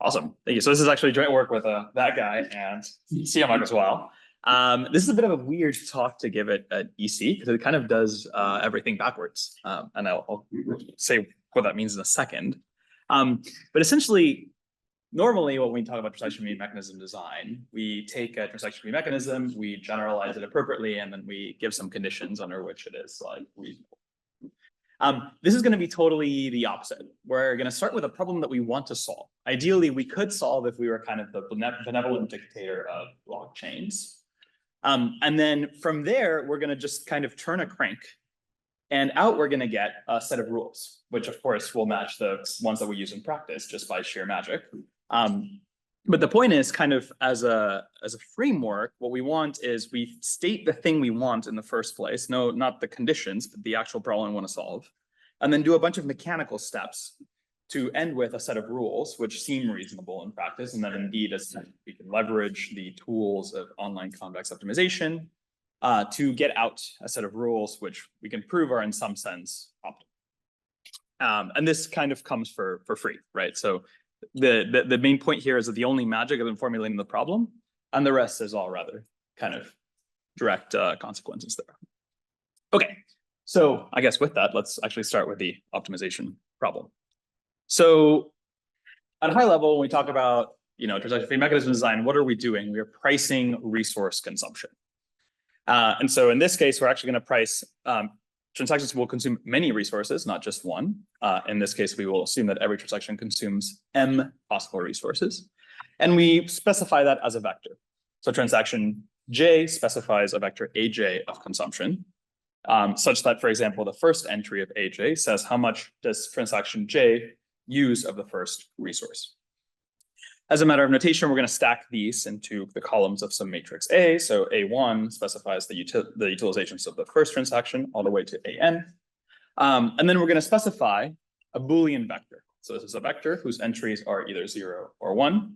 Awesome. Thank you. So this is actually joint work with that guy and CMOC as well. This is a bit of a weird talk to give it at EC because it kind of does everything backwards. And I'll say what that means in a second. But essentially, normally when we talk about transaction fee mechanism design, we take a transaction fee mechanism, we generalize it appropriately, and then we give some conditions under which it is like reasonable. This is going to be totally the opposite. We're going to start with a problem that we want to solve. Ideally, we could solve if we were kind of the benevolent dictator of blockchains. And then from there, we're going to just kind of turn a crank, and out we're going to get a set of rules, which of course will match the ones that we use in practice just by sheer magic. But the point is, kind of as a framework, what we want is we state the thing we want in the first place, no, not the conditions, but the actual problem we want to solve, and then do a bunch of mechanical steps to end with a set of rules which seem reasonable in practice, and then indeed as we can leverage the tools of online convex optimization to get out a set of rules which we can prove are in some sense optimal. And this kind of comes for free, right? So the main point here is that the only magic is in formulating the problem, and the rest is all rather kind of direct consequences there. Okay, so I guess with that, let's actually start with the optimization problem. So at a high level, when we talk about transaction fee mechanism design, what are we doing? We are pricing resource consumption. And so in this case, we're actually going to price transactions will consume many resources, not just one. In this case, we will assume that every transaction consumes m possible resources. And we specify that as a vector. So transaction J specifies a vector AJ of consumption, such that, for example, the first entry of AJ says how much does transaction J use of the first resource. As a matter of notation, we're going to stack these into the columns of some matrix A. So A1 specifies the utilizations of the first transaction all the way to AN. And then we're going to specify a Boolean vector. So this is a vector whose entries are either 0 or 1,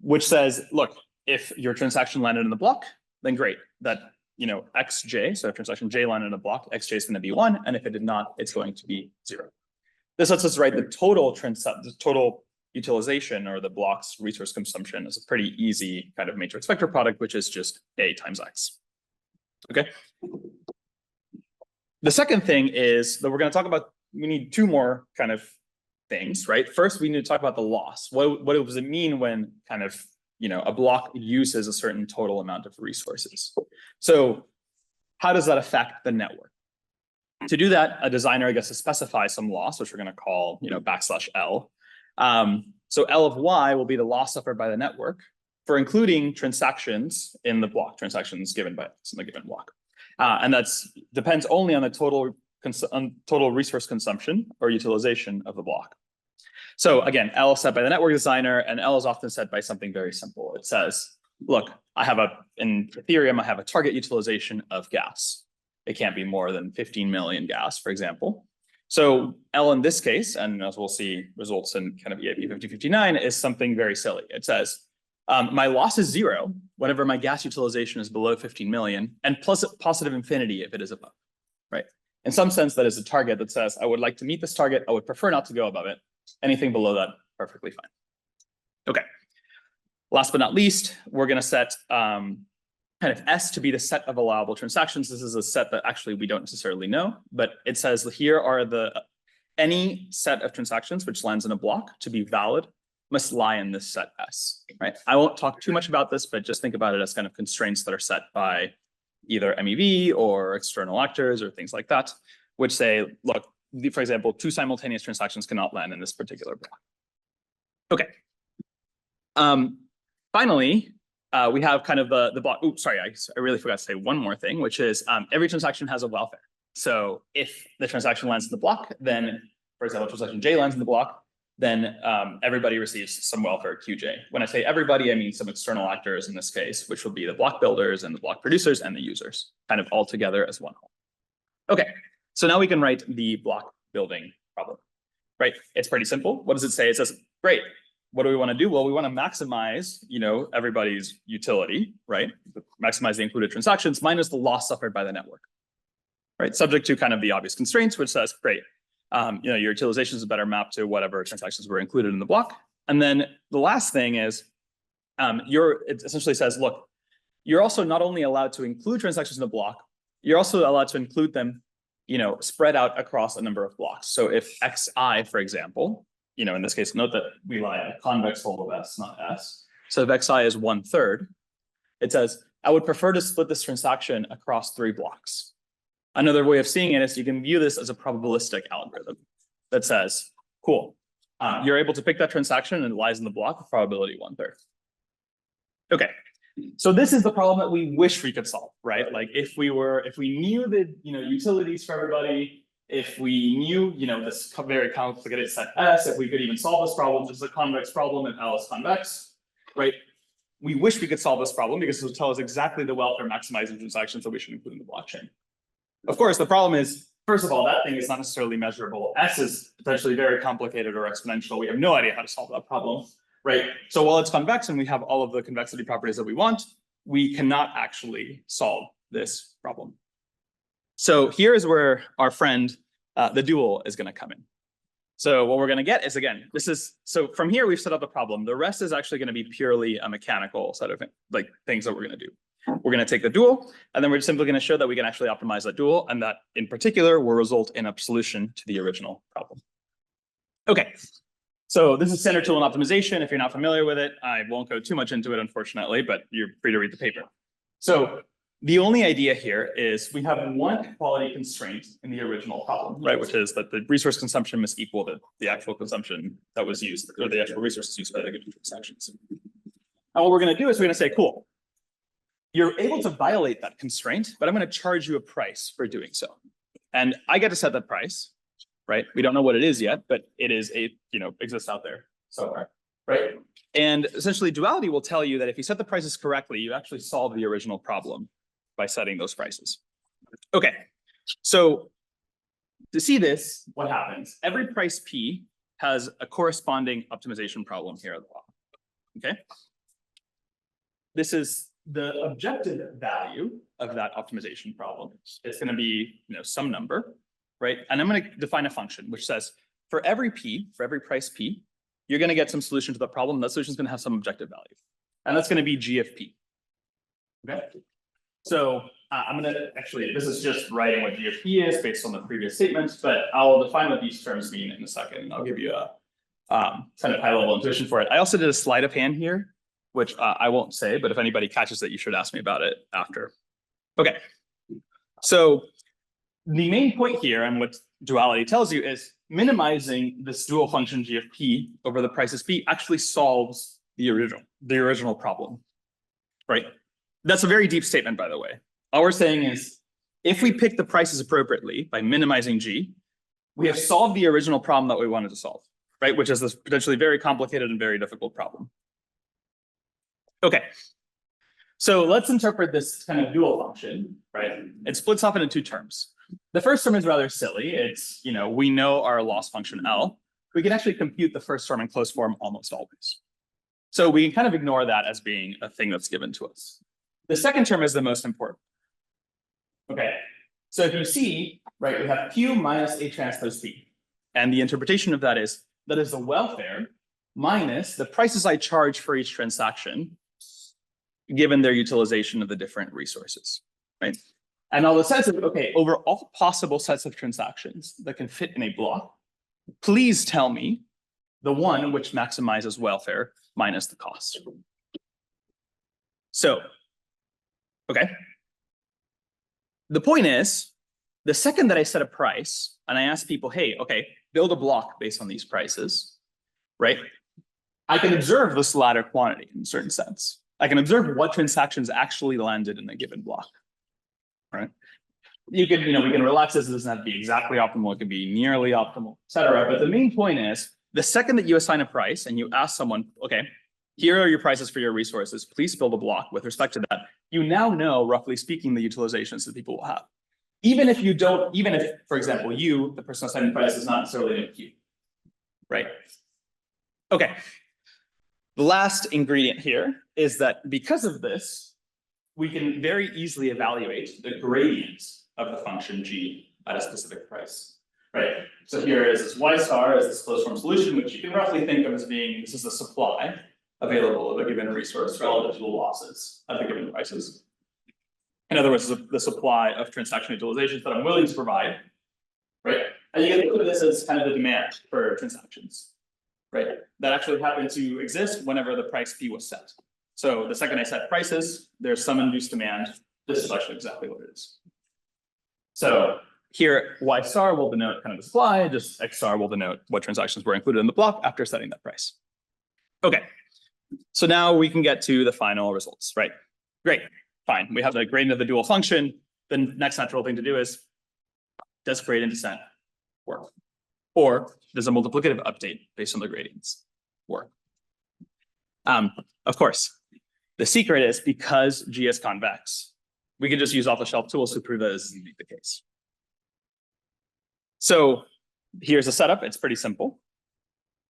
which says, look, if your transaction landed in the block, then great. That, xj, so if transaction J landed in a block, xj is going to be 1. And if it did not, it's going to be 0. This lets us write the total utilization or the block's resource consumption is a pretty easy kind of matrix vector product, which is just A times X. Okay. The second thing is that we're going to talk about, we need two more kind of things, right? First, we need to talk about the loss. What does it mean when kind of, a block uses a certain total amount of resources? So how does that affect the network? To do that, a designer, I guess, to specify some loss, which we're going to call, \L. So L of Y will be the loss suffered by the network for including transactions in the block, transactions given by X in the given block. And that's depends only on the total resource consumption or utilization of the block. So again, L is set by the network designer, and L is often set by something very simple. It says, look, in Ethereum, I have a target utilization of gas. It can't be more than 15 million gas, for example. So L in this case, and as we'll see results in kind of EIP 5059, is something very silly. It says, my loss is 0 whenever my gas utilization is below 15 million, and plus positive infinity if it is above, right? In some sense, that is a target that says, I would like to meet this target. I would prefer not to go above it. Anything below that, perfectly fine. Okay. Last but not least, we're going to set kind of S to be the set of allowable transactions. This is a set that actually we don't necessarily know, but it says here are any set of transactions which lands in a block to be valid must lie in this set S, right? I won't talk too much about this, but just think about it as kind of constraints that are set by either MEV or external actors or things like that, which say, look, for example, 2 simultaneous transactions cannot land in this particular block. Okay. Finally, we have kind of the block. Oops, sorry, I really forgot to say one more thing, which is every transaction has a welfare. So if the transaction lands in the block, then, for example, transaction J lands in the block, then everybody receives some welfare QJ. When I say everybody, I mean some external actors in this case, which will be the block builders and the block producers and the users, kind of all together as one whole. Okay, so now we can write the block building problem, right? It's pretty simple. What does it say? It says, great. What do we want to do? Well, we want to maximize, everybody's utility, right? Maximize the included transactions minus the loss suffered by the network, right? Subject to kind of the obvious constraints, which says, great, your utilization is a better map to whatever transactions were included in the block. And then the last thing is, it essentially says, look, you're also not only allowed to include transactions in a block, you're also allowed to include them, spread out across a number of blocks. So if xi, for example, in this case, note that we lie a convex form of S, not S. So if xi is 1/3, it says, I would prefer to split this transaction across 3 blocks. Another way of seeing it is you can view this as a probabilistic algorithm that says, cool, you're able to pick that transaction and it lies in the block with probability 1/3. Okay, so this is the problem that we wish we could solve, right? Like if we knew the utilities for everybody, if we knew this very complicated set S, if we could even solve this problem, just a convex problem if L is convex, right? We wish we could solve this problem because it will tell us exactly the welfare maximizing transactions that we should include in the blockchain. Of course, the problem is, first of all, that thing is not necessarily measurable. S is potentially very complicated or exponential. We have no idea how to solve that problem, right? So while it's convex and we have all of the convexity properties that we want, we cannot actually solve this problem. So here is where our friend, the dual, is going to come in. So what we're going to get is, again, so from here we've set up the problem. The rest is actually going to be purely a mechanical set of things that we're going to do. We're going to take the dual, and then we're simply going to show that we can actually optimize that dual, and that in particular will result in a solution to the original problem. Okay, so this is standard tool and optimization. If you're not familiar with it, I won't go too much into it, unfortunately, but you're free to read the paper. So the only idea here is we have one quality constraint in the original problem, right? Which is that the resource consumption must equal the actual consumption that was used, or the actual resources used by the given transactions. And what we're going to do is we're going to say, cool, you're able to violate that constraint, but I'm going to charge you a price for doing so. And I get to set that price, right? We don't know what it is yet, but it is exists out there somewhere, right? And essentially duality will tell you that if you set the prices correctly, you actually solve the original problem by setting those prices. Okay, so to see this, what happens? Every price P has a corresponding optimization problem here at the bottom, okay? This is the objective value of that optimization problem. It's going to be some number, right? And I'm going to define a function which says for every P, for every price P, you're going to get some solution to the problem. That solution is going to have some objective value. And that's going to be G of P. Okay. So I'm going to this is just writing what G of P is based on the previous statements, but I'll define what these terms mean in a second. I'll give you a kind of high level intuition for it. I also did a sleight of hand here, which I won't say, but if anybody catches it, you should ask me about it after. Okay. So the main point here and what duality tells you is minimizing this dual function G of P over the prices P actually solves the original problem, right? That's a very deep statement, by the way. All we're saying is if we pick the prices appropriately by minimizing G, we have solved the original problem that we wanted to solve, right? Which is this potentially very complicated and very difficult problem. Okay, so let's interpret this kind of dual function, right? It splits off into 2 terms. The first term is rather silly. It's, we know our loss function L. We can actually compute the first term in closed form almost always. So we can kind of ignore that as being a thing that's given to us. The second term is the most important. Okay, so if you see, right, we have Q minus A transpose P. And the interpretation of that is the welfare minus the prices I charge for each transaction, given their utilization of the different resources, right? And all it says is, okay, over all possible sets of transactions that can fit in a block, please tell me the one which maximizes welfare minus the cost. So, okay. The point is, the second that I set a price and I ask people, hey, okay, build a block based on these prices, right? I can observe this latter quantity in a certain sense. I can observe what transactions actually landed in a given block, right? We can relax this. It doesn't have to be exactly optimal. It can be nearly optimal, et cetera. But the main point is the second that you assign a price and you ask someone, okay, here are your prices for your resources, please build a block with respect to that. You now know, roughly speaking, the utilizations that people will have. Even if, for example, the person assigning the price is not necessarily in a queue, right? Okay. The last ingredient here is that because of this, we can very easily evaluate the gradient of the function G at a specific price. right? So here is this y star as this closed form solution, which you can roughly think of as being, this is the supply available of a given resource relative to the losses at the given prices. In other words, the supply of transaction utilizations that I'm willing to provide, right? And you can think of this as kind of the demand for transactions, right? That actually happened to exist whenever the price P was set. So the second I set prices, there's some induced demand. This is actually exactly what it is. So here, y star will denote kind of the supply, just x star will denote what transactions were included in the block after setting that price. Okay, so now we can get to the final results, right? Great, fine. We have the gradient of the dual function. The next natural thing to do is, does gradient descent work? Or does a multiplicative update based on the gradients work? Of course, the secret is because G is convex, we can just use off-the-shelf tools to prove that this is indeed the case. So here's a setup. It's pretty simple.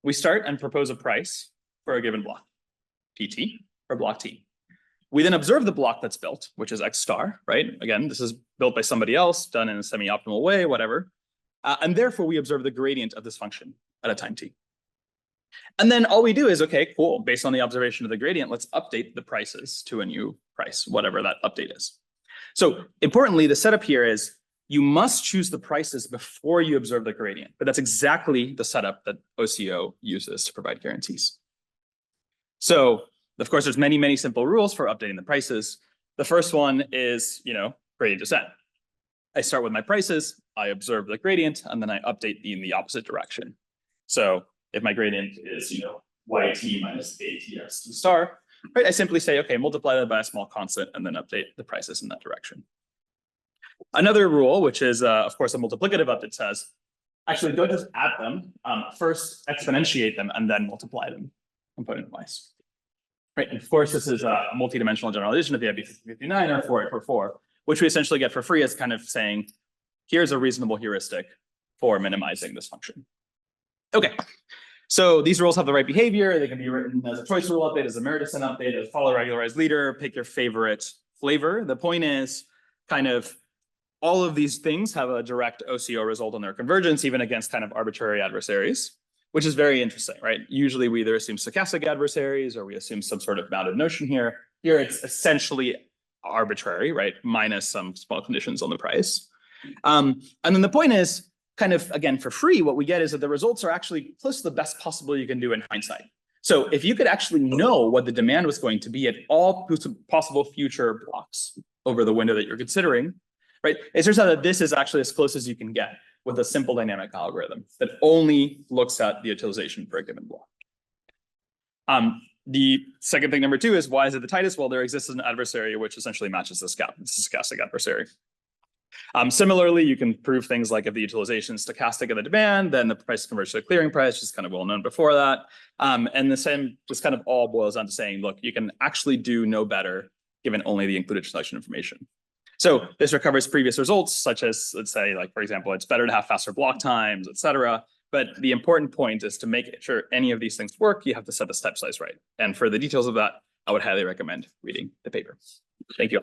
We start and propose a price for a given block, PT, or block T. We then observe the block that's built, which is X star, right? Again, this is built by somebody else, done in a semi-optimal way, whatever. And therefore, we observe the gradient of this function at a time T. And then all we do is, okay, cool. Based on the observation of the gradient, let's update the prices to a new price, whatever that update is. So importantly, the setup here is you must choose the prices before you observe the gradient. But that's exactly the setup that OCO uses to provide guarantees. So of course, there's many, many simple rules for updating the prices. The first one is, gradient descent. I start with my prices, I observe the gradient, and then I update in the opposite direction. So if my gradient is, yt minus atx star, right? I simply say, okay, multiply that by a small constant and then update the prices in that direction. Another rule, which is, of course, a multiplicative update says, actually, don't just add them, first exponentiate them and then multiply them component-wise. Right, and of course, this is a multidimensional generalization of the IB59 or 4844, which we essentially get for free as kind of saying, here's a reasonable heuristic for minimizing this function. Okay, so these rules have the right behavior. They can be written as a choice rule update, as a merit descent update, as follow regularized leader, pick your favorite flavor. The point is kind of all of these things have a direct OCO result on their convergence, even against kind of arbitrary adversaries, which is very interesting, right? Usually we either assume stochastic adversaries or we assume some sort of bounded notion here. Here it's essentially arbitrary, right? Minus some small conditions on the price. And then the point is, kind of, again, for free, what we get is that the results are actually close to the best possible you can do in hindsight. So if you could actually know what the demand was going to be at all possible future blocks over the window that you're considering, right? It turns out that this is actually as close as you can get with a simple dynamic algorithm that only looks at the utilization for a given block. The second thing, number two, is why is it the tightest? Well, there exists an adversary which essentially matches this gap. This is a stochastic adversary. Similarly, you can prove things like if the utilization is stochastic of the demand, then the price converges to the clearing price, which is kind of well known before that. And the same, this kind of all boils down to saying, look, you can actually do no better given only the included transaction information. So this recovers previous results, such as, let's say, like, for example, it's better to have faster block times, et cetera. But the important point is to make sure any of these things work, you have to set the step size right. And for the details of that, I would highly recommend reading the paper. Thank you.